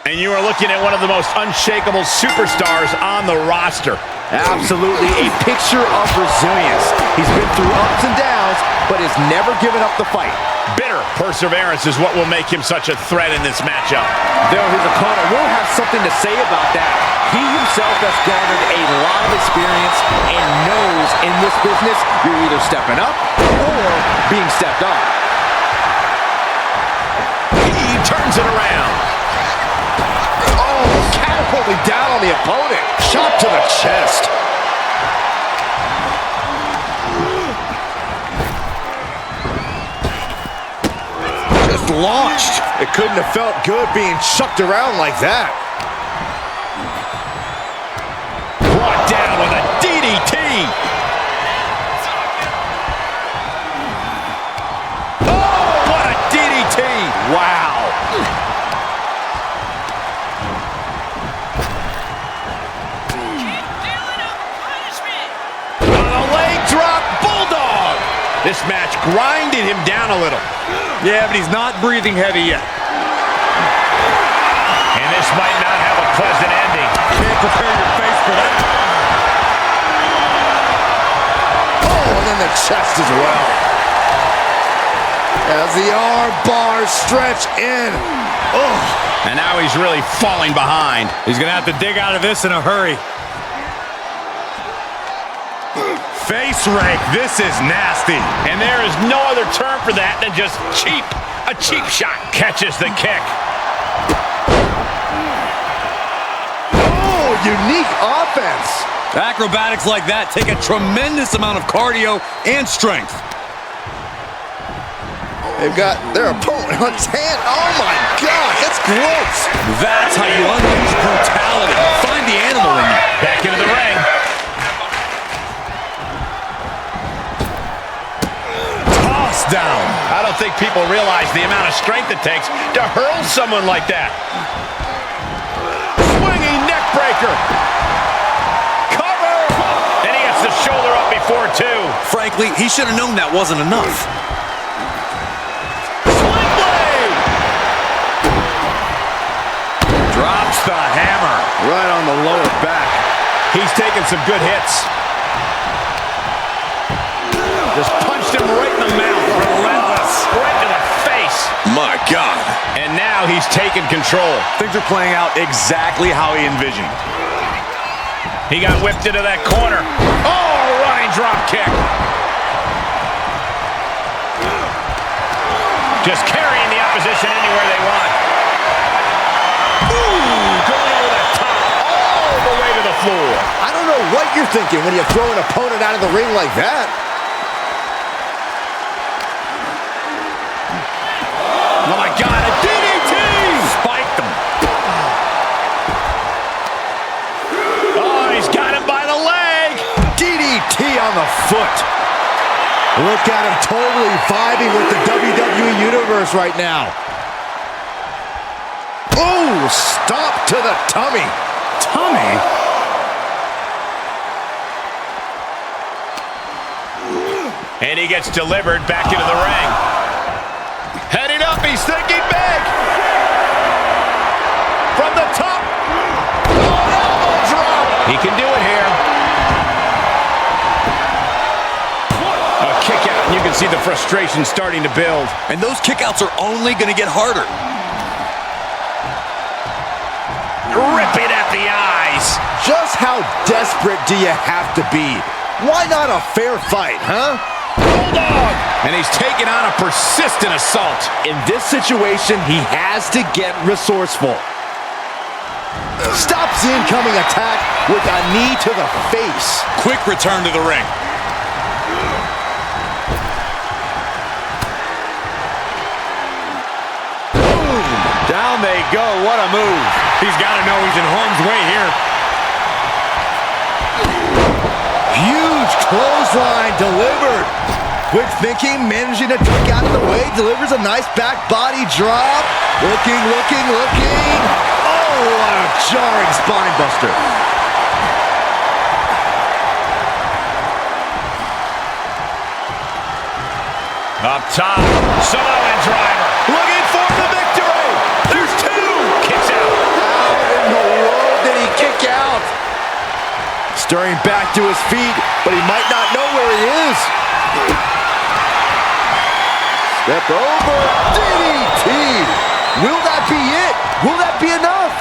And you are looking at one of the most unshakable superstars on the roster. Absolutely a picture of resilience. He's been through ups and downs, but has never given up the fight. Bitter perseverance is what will make him such a threat in this matchup. Though his opponent will have something to say about that. He himself has garnered a lot of experience and knows in this business you're either stepping up or being stepped on. He turns it around. Catapulting down on the opponent. Shot to the chest. Just launched. It couldn't have felt good being chucked around like that. Brought down with a DDT. Oh, what a DDT. Wow. This match grinded him down a little. Yeah, but he's not breathing heavy yet. And this might not have a pleasant ending. Can't prepare your face for that. Oh, and then the chest as well. As the arm bars stretch in. Oh. And now he's really falling behind. He's going to have to dig out of this in a hurry. Face rake, this is nasty. And there is no other term for that than just cheap. A cheap shot. Catches the kick. Oh, unique offense. Acrobatics like that take a tremendous amount of cardio and strength. They've got their opponent on his hand. Oh my God, that's gross. That's how you unleash brutality. Find the animal in you. Back into the ring. Down. I don't think people realize the amount of strength it takes to hurl someone like that. Swinging neck breaker. Cover. And he gets the shoulder up before two. Frankly, he should have known that wasn't enough. Sling blade. Drops the hammer. Right on the lower back. He's taking some good hits. Just punched him right in the mouth. Relentless. Right to the face. My God. And now he's taking control. Things are playing out exactly how he envisioned. He got whipped into that corner. Oh, running drop kick. Just carrying the opposition anywhere they want. Ooh, going over the top. All the way to the floor. I don't know what you're thinking when you throw an opponent out of the ring like that. Oh my God, a DDT! Spiked him. Oh, he's got him by the leg. DDT on the foot. Look at him totally vibing with the WWE Universe right now. Oh, stop to the tummy. Tummy? And he gets delivered back into the ring. Heading up, he's thinking big. From the top. Oh, elbow drop. He can do it here. A kick out, and you can see the frustration starting to build. And those kickouts are only going to get harder. Ripping at the eyes. Just how desperate do you have to be? Why not a fair fight, huh? Bulldog! And he's taking on a persistent assault. In this situation, he has to get resourceful. Stops the incoming attack with a knee to the face. Quick return to the ring. Boom! Down they go. What a move. He's got to know he's in harm's way here. Huge clothesline delivered. Quick thinking, managing to duck out of the way, delivers a nice back body drop. Looking. Oh, what a jarring spine buster. Up top, Samoan driver. Looking for the victory. There's two. Kicks out. Stirring back to his feet, but he might not know where he is. Step over, DDT. Will that be it? Will that be enough?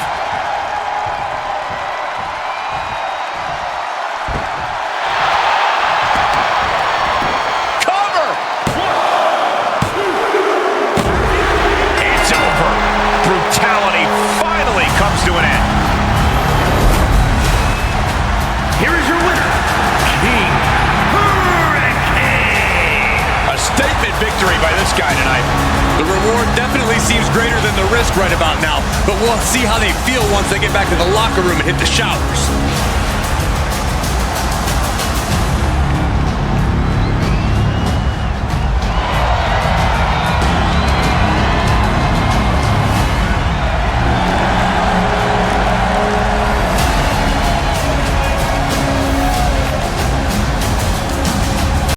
Cover! It's over. Brutality finally comes to an end. Here is your winner, King Hurricane. A statement victory by this guy tonight. The reward definitely seems greater than the risk right about now, but we'll see how they feel once they get back to the locker room and hit the showers.